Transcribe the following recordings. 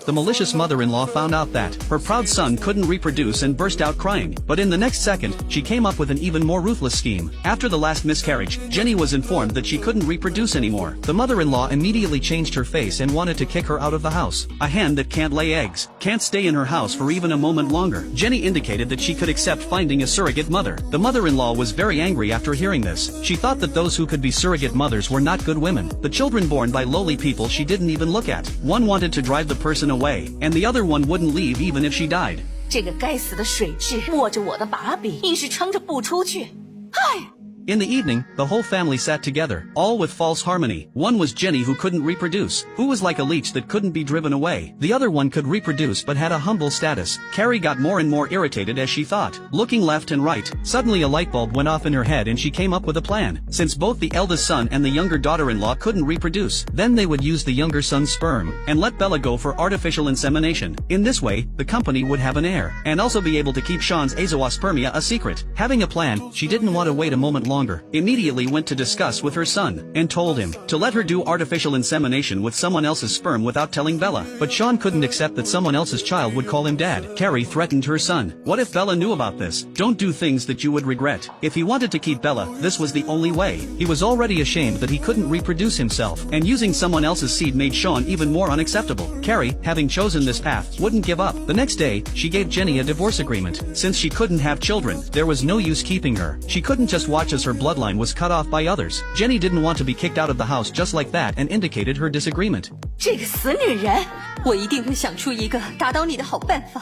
the malicious mother-in-law found out that her proud son couldn't reproduce and burst out crying. But in the next second, she came up with an even more ruthless scheme. After the last miscarriage, Jenny was informed that she couldn't reproduce anymore. The mother-in-law immediately changed her face and wanted to kick her out of the house. A hen that can't lay eggs can't stay in her house for even a moment longer. Jenny indicated that she could accept finding a surrogate mother. The mother-in-law was very angry after hearing this. She thought that those who could be surrogate mothers were not good women. The children born by lowly people she didn't even look at. One wanted to drive the person away, and the other one wouldn't leave even if she died. 这个该死的水蛭握着我的把柄，硬是撑着不出去。唉。 In the evening, the whole family sat together, all with false harmony. One was Jenny, who couldn't reproduce, who was like a leech that couldn't be driven away. The other one could reproduce but had a humble status. Carrie got more and more irritated as she thought. Looking left and right, suddenly a light bulb went off in her head and she came up with a plan. Since both the eldest son and the younger daughter-in-law couldn't reproduce, then they would use the younger son's sperm, and let Bella go for artificial insemination. In this way, the company would have an heir, and also be able to keep Sean's azoospermia a secret. Having a plan, she didn't want to wait a moment longer, immediately went to discuss with her son, and told him to let her do artificial insemination with someone else's sperm without telling Bella. But Sean couldn't accept that someone else's child would call him dad. Carrie threatened her son. What if Bella knew about this? Don't do things that you would regret. If he wanted to keep Bella, this was the only way. He was already ashamed that he couldn't reproduce himself, and using someone else's seed made Sean even more unacceptable. Carrie, having chosen this path, wouldn't give up. The next day, she gave Jenny a divorce agreement. Since she couldn't have children, there was no use keeping her. She couldn't just watch as her bloodline was cut off by others. Jenny didn't want to be kicked out of the house just like that and indicated her disagreement. 这个死女人，我一定会想出一个打倒你的好办法，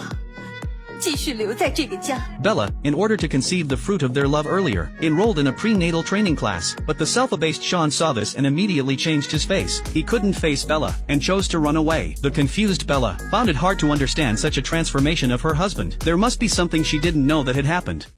继续留在这个家。 Bella, in order to conceive the fruit of their love earlier, enrolled in a prenatal training class. But the self-abased Sean saw this and immediately changed his face. He couldn't face Bella, and chose to run away. The confused Bella found it hard to understand such a transformation of her husband. There must be something she didn't know that had happened.